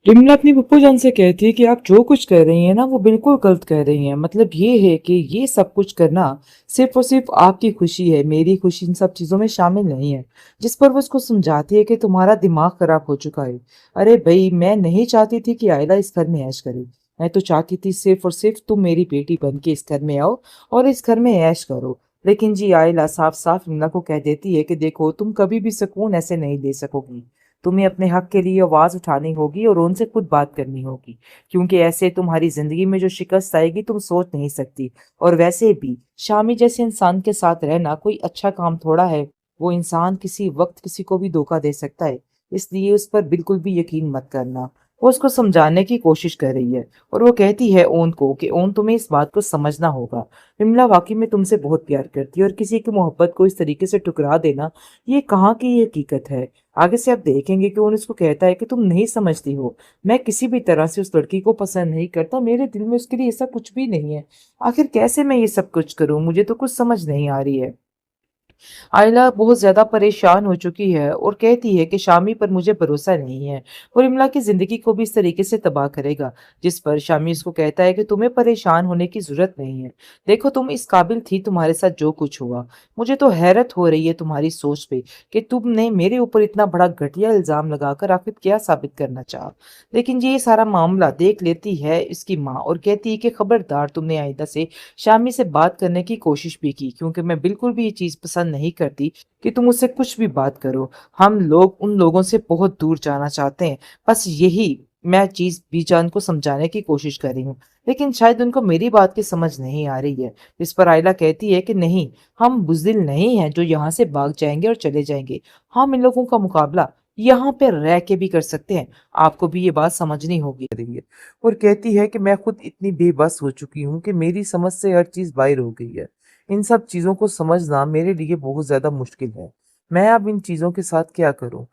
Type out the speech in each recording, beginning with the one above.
विमला अपनी पप्पू जान से कहती है कि आप जो कुछ कर रही हैं ना वो बिल्कुल गलत कर रही हैं। मतलब ये है कि ये सब कुछ करना सिर्फ और सिर्फ आपकी खुशी है, मेरी खुशी इन सब चीजों में शामिल नहीं है। जिस पर वो उसको समझाती है कि तुम्हारा दिमाग खराब हो चुका है। अरे भाई, मैं नहीं चाहती थी कि आयला इस घर में ऐश करे। मैं तो चाहती थी सिर्फ और सिर्फ तुम मेरी बेटी बन के इस घर में आओ और इस घर में ऐश करो। लेकिन जी आयला साफ साफ विमला को कह देती है कि देखो, तुम कभी भी सुकून ऐसे नहीं दे सकोगी। तुम्हें अपने हक के लिए आवाज उठानी होगी और उनसे खुद बात करनी होगी, क्योंकि ऐसे तुम्हारी जिंदगी में जो शिकस्त आएगी तुम सोच नहीं सकती। और वैसे भी शामी जैसे इंसान के साथ रहना कोई अच्छा काम थोड़ा है। वो इंसान किसी वक्त किसी को भी धोखा दे सकता है, इसलिए उस पर बिल्कुल भी यकीन मत करना। वो उसको समझाने की कोशिश कर रही है और वो कहती है ओन को कि ओन, तुम्हें इस बात को समझना होगा। विमला वाकई में तुमसे बहुत प्यार करती है और किसी की मोहब्बत को इस तरीके से ठुकरा देना, ये कहाँ की ये हकीकत है। आगे से आप देखेंगे कि वो उसको कहता है कि तुम नहीं समझती हो, मैं किसी भी तरह से उस लड़की को पसंद नहीं करता, मेरे दिल में उसके लिए ऐसा कुछ भी नहीं है। आखिर कैसे मैं ये सब कुछ करूं, मुझे तो कुछ समझ नहीं आ रही है। आयला बहुत ज्यादा परेशान हो चुकी है और कहती है कि शामी पर मुझे भरोसा नहीं है और इमला की जिंदगी को भी इस तरीके से तबाह करेगा। जिस पर शामी उसको कहता है कि तुम्हें परेशान होने की जरूरत नहीं है। देखो, तुम इस काबिल थी, तुम्हारे साथ जो कुछ हुआ। मुझे तो हैरत हो रही है तुम्हारी सोच पे कि तुमने मेरे ऊपर इतना बड़ा घटिया इल्जाम लगाकर आखिर क्या साबित करना चाहा। लेकिन ये सारा मामला देख लेती है इसकी माँ और कहती है कि खबरदार, तुमने आइंदा से शामी से बात करने की कोशिश भी की, क्योंकि मैं बिल्कुल भी ये चीज पसंद नहीं करती कि तुम उससे कुछ भी बात करो। हम लोग उन लोगों से बहुत दूर जाना चाहते हैं। बस यही मैं चीज बीजान को समझाने की कोशिश कर रही हूँ, लेकिन शायद उनको मेरी बात की समझ नहीं आ रही है। इस पर आयला कहती है कि नहीं, हम बुज़दिल नहीं हैं जो यहाँ से भाग जाएंगे और चले जाएंगे। हम इन लोगों का मुकाबला यहाँ पे रह के भी कर सकते हैं। आपको भी ये बात समझनी होगी। रही है और कहती है कि मैं खुद इतनी बेबस हो चुकी हूँ कि मेरी समझ से हर चीज बाहर हो गई है। इन सब चीजों को समझना मेरे लिए बहुत ज्यादा मुश्किल है। मैं अब इन चीजों के साथ क्या करूं?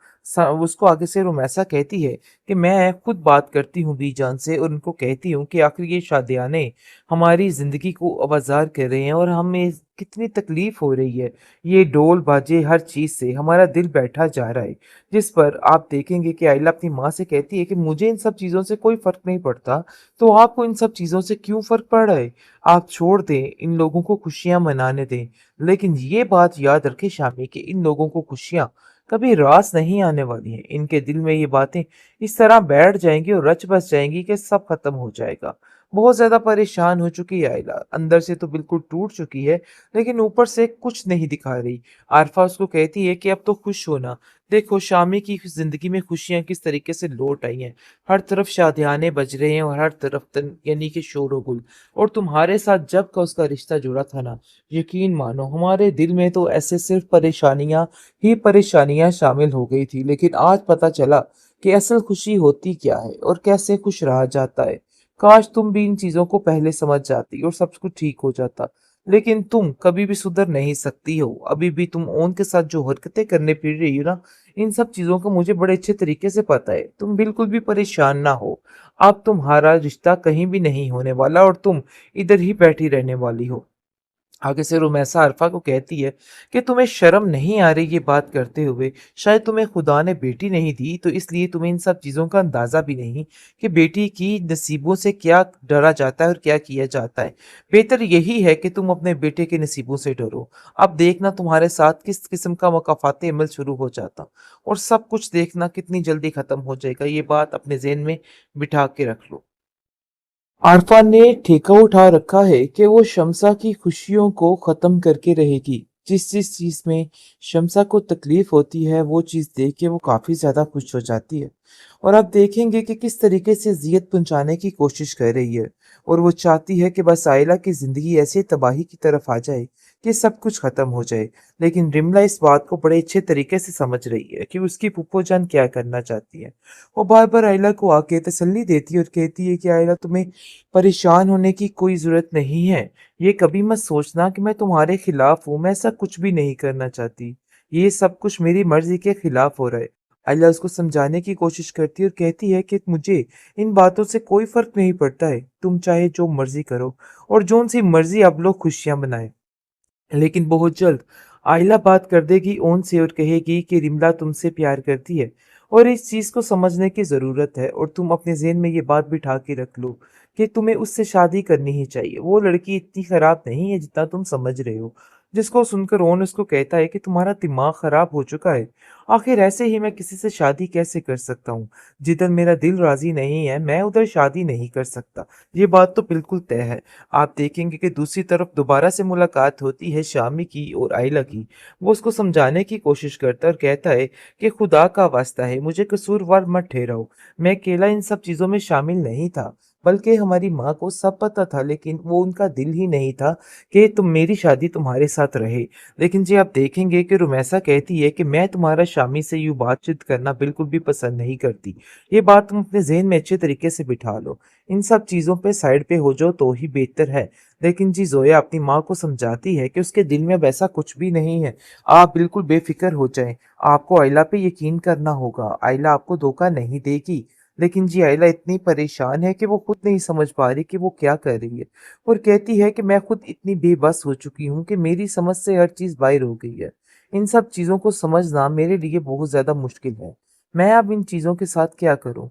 उसको आगे से रोमैसा कहती है कि मैं खुद बात करती हूँ बीजान से और उनको कहती हूँ कि आखिर ये शादियाने हमारी जिंदगी को अवजार कर रहे हैं और हमें कितनी तकलीफ हो रही है। ये ढोल बाजे हर चीज से हमारा दिल बैठा जा रहा है। जिस पर आप देखेंगे कि आइला अपनी माँ से कहती है कि मुझे इन सब चीज़ों से कोई फ़र्क नहीं पड़ता, तो आपको इन सब चीज़ों से क्यों फ़र्क पड़ रहा है? आप छोड़ दें, इन लोगों को खुशियाँ मनाने दें। लेकिन ये बात याद रखें शामी कि इन लोगों को खुशियाँ कभी रास नहीं आने वाली हैं। इनके दिल में ये बातें इस तरह बैठ जाएँगी और रच बस जाएँगी कि सब खत्म हो जाएगा। बहुत ज़्यादा परेशान हो चुकी है आइला, अंदर से तो बिल्कुल टूट चुकी है, लेकिन ऊपर से कुछ नहीं दिखा रही। आरफ़ा उसको कहती है कि अब तो खुश हो ना। देखो शामी की जिंदगी में खुशियां किस तरीके से लौट आई हैं। हर तरफ शादियाने बज रहे हैं और हर तरफ यानी कि शोर गुल। और तुम्हारे साथ जब का उसका रिश्ता जुड़ा था ना, यकीन मानो हमारे दिल में तो ऐसे सिर्फ परेशानियां ही परेशानियां शामिल हो गई थी। लेकिन आज पता चला कि असल खुशी होती क्या है और कैसे खुश रहा जाता है। काश तुम भी इन चीजों को पहले समझ जाती और सब कुछ ठीक हो जाता। लेकिन तुम कभी भी सुधर नहीं सकती हो। अभी भी तुम ओन के साथ जो हरकतें करने फिर रही हो ना, इन सब चीज़ों का मुझे बड़े अच्छे तरीके से पता है। तुम बिल्कुल भी परेशान ना हो। अब तुम्हारा रिश्ता कहीं भी नहीं होने वाला और तुम इधर ही बैठी रहने वाली हो। आगे से रुमैसा अरफा को कहती है कि तुम्हें शर्म नहीं आ रही ये बात करते हुए? शायद तुम्हें खुदा ने बेटी नहीं दी तो इसलिए तुम्हें इन सब चीज़ों का अंदाज़ा भी नहीं कि बेटी की नसीबों से क्या डरा जाता है और क्या किया जाता है। बेहतर यही है कि तुम अपने बेटे के नसीबों से डरो। अब देखना तुम्हारे साथ किस किस्म का मकाफाती अमल शुरू हो जाता और सब कुछ देखना कितनी जल्दी ख़त्म हो जाएगा। ये बात अपने ज़हन में बिठा के रख लो। आरफा ने ठेका उठा रखा है कि वो शम्सा की खुशियों को खत्म करके रहेगी। जिस जिस चीज में शम्सा को तकलीफ होती है वो चीज देख के वो काफी ज्यादा खुश हो जाती है। और आप देखेंगे कि किस तरीके से जियत पहुंचाने की कोशिश कर रही है और वो चाहती है कि बस आयला की जिंदगी ऐसे तबाही की तरफ आ जाए कि सब कुछ खत्म हो जाए। लेकिन रिमला इस बात को बड़े अच्छे तरीके से समझ रही है कि उसकी फूफो जान क्या करना चाहती है। वो बार बार आयला को आके तसल्ली देती है और कहती है कि आयला, तुम्हें परेशान होने की कोई ज़रूरत नहीं है। ये कभी मत सोचना कि मैं तुम्हारे खिलाफ हूँ, मैं ऐसा कुछ भी नहीं करना चाहती। ये सब कुछ मेरी मर्ज़ी के खिलाफ हो रहा है। आयला उसको समझाने की कोशिश करती है और कहती है कि मुझे इन बातों से कोई फ़र्क नहीं पड़ता है। तुम चाहे जो मर्ज़ी करो और जोन-सी मर्ज़ी आप लोग खुशियाँ मनाएँ। लेकिन बहुत जल्द आयला बात कर देगी ओन से और कहेगी कि रिमला तुमसे प्यार करती है और इस चीज को समझने की जरूरत है, और तुम अपने ज़हन में ये बात बिठा के रख लो कि तुम्हें उससे शादी करनी ही चाहिए। वो लड़की इतनी खराब नहीं है जितना तुम समझ रहे हो। जिसको सुनकर रोहन उसको कहता है कि तुम्हारा दिमाग खराब हो चुका है। आखिर ऐसे ही मैं किसी से शादी कैसे कर सकता हूँ? जिधर मेरा दिल राजी नहीं है, मैं उधर शादी नहीं कर सकता। ये बात तो बिल्कुल तय है। आप देखेंगे कि दूसरी तरफ दोबारा से मुलाकात होती है शामी की और आयला की। वो उसको समझाने की कोशिश करता है और कहता है कि खुदा का वास्ता है, मुझे कसूरवार मत ठहराओ। मैं अकेला इन सब चीजों में शामिल नहीं था, बल्कि हमारी माँ को सब पता था, लेकिन वो उनका दिल ही नहीं था कि तुम मेरी शादी तुम्हारे साथ रहे। लेकिन जी आप देखेंगे कि रुमैसा कहती है कि मैं तुम्हारा शामी से यूं बातचीत करना बिल्कुल भी पसंद नहीं करती। ये बात तुम अपने ज़हन में अच्छे तरीके से बिठा लो। इन सब चीज़ों पे साइड पे हो जाओ तो ही बेहतर है। लेकिन जी ज़ोया अपनी माँ को समझाती है कि उसके दिल में वैसा कुछ भी नहीं है। आप बिल्कुल बेफ़िक्र हो जाएँ। आपको आइला पे यकीन करना होगा। आइला आपको धोखा नहीं देगी। लेकिन जी आइला इतनी परेशान है कि वो खुद नहीं समझ पा रही कि वो क्या कर रही है, और कहती है कि मैं खुद इतनी बेबस हो चुकी हूँ कि मेरी समझ से हर चीज़ बाहर हो गई है। इन सब चीज़ों को समझना मेरे लिए बहुत ज़्यादा मुश्किल है। मैं अब इन चीज़ों के साथ क्या करूँ?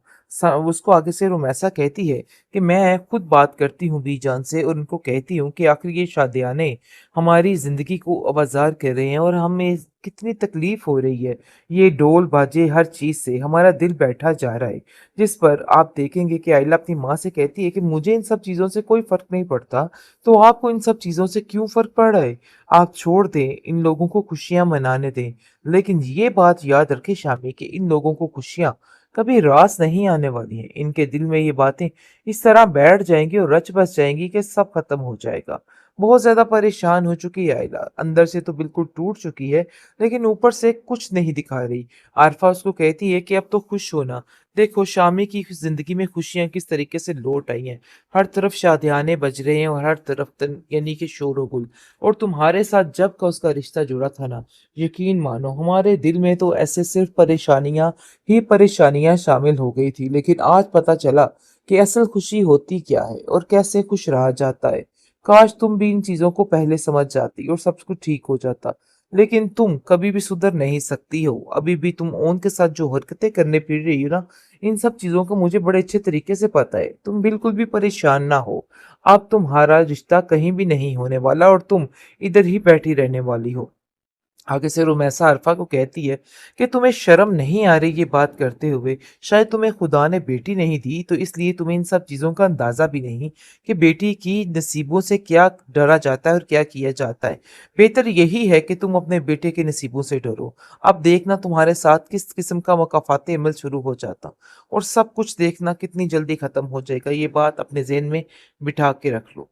उसको आगे से रोमैसा कहती है कि मैं खुद बात करती हूँ बीजान से, और उनको कहती हूँ कि आखिर ये शादियाने हमारी ज़िंदगी को अवजार कर रहे हैं और हमें कितनी तकलीफ हो रही है। ये ढोल बाजे हर चीज़ से हमारा दिल बैठा जा रहा है। जिस पर आप देखेंगे कि आइला अपनी माँ से कहती है कि मुझे इन सब चीज़ों से कोई फ़र्क नहीं पड़ता, तो आपको इन सब चीज़ों से क्यों फ़र्क पड़ रहा है? आप छोड़ दें, इन लोगों को खुशियाँ मनाने दें। लेकिन ये बात याद रखें शामी कि इन लोगों को खुशियाँ कभी रास नहीं आने वाली हैं। इनके दिल में ये बातें इस तरह बैठ जाएँगी और रच बस जाएँगी कि सब खत्म हो जाएगा। बहुत ज़्यादा परेशान हो चुकी है आइला, अंदर से तो बिल्कुल टूट चुकी है, लेकिन ऊपर से कुछ नहीं दिखा रही। आरफ़ा उसको कहती है कि अब तो खुश हो ना, देखो शामी की ज़िंदगी में खुशियाँ किस तरीके से लौट आई हैं। हर तरफ शादियाने बज रहे हैं और हर तरफ तन यानी कि शोर-ओ-गुल। और तुम्हारे साथ जब का उसका रिश्ता जुड़ा था ना, यकीन मानो हमारे दिल में तो ऐसे सिर्फ़ परेशानियाँ ही परेशानियाँ शामिल हो गई थी, लेकिन आज पता चला कि असल खुशी होती क्या है और कैसे खुश रहा जाता है। काश तुम भी इन चीज़ों को पहले समझ जाती और सब कुछ ठीक हो जाता। लेकिन तुम कभी भी सुधर नहीं सकती हो। अभी भी तुम ओन के साथ जो हरकतें करने फिर रही हो ना, इन सब चीज़ों का मुझे बड़े अच्छे तरीके से पता है। तुम बिल्कुल भी परेशान ना हो। अब तुम्हारा रिश्ता कहीं भी नहीं होने वाला और तुम इधर ही बैठी रहने वाली हो। आगे से रुमैसा अरफा को कहती है कि तुम्हें शर्म नहीं आ रही ये बात करते हुए? शायद तुम्हें खुदा ने बेटी नहीं दी, तो इसलिए तुम्हें इन सब चीज़ों का अंदाज़ा भी नहीं कि बेटी की नसीबों से क्या डरा जाता है और क्या किया जाता है। बेहतर यही है कि तुम अपने बेटे के नसीबों से डरो। अब देखना तुम्हारे साथ किस किस्म का मुकाफ़ाती अमल शुरू हो जाता, और सब कुछ देखना कितनी जल्दी ख़त्म हो जाएगा। ये बात अपने ज़हन में बिठा के रख लो।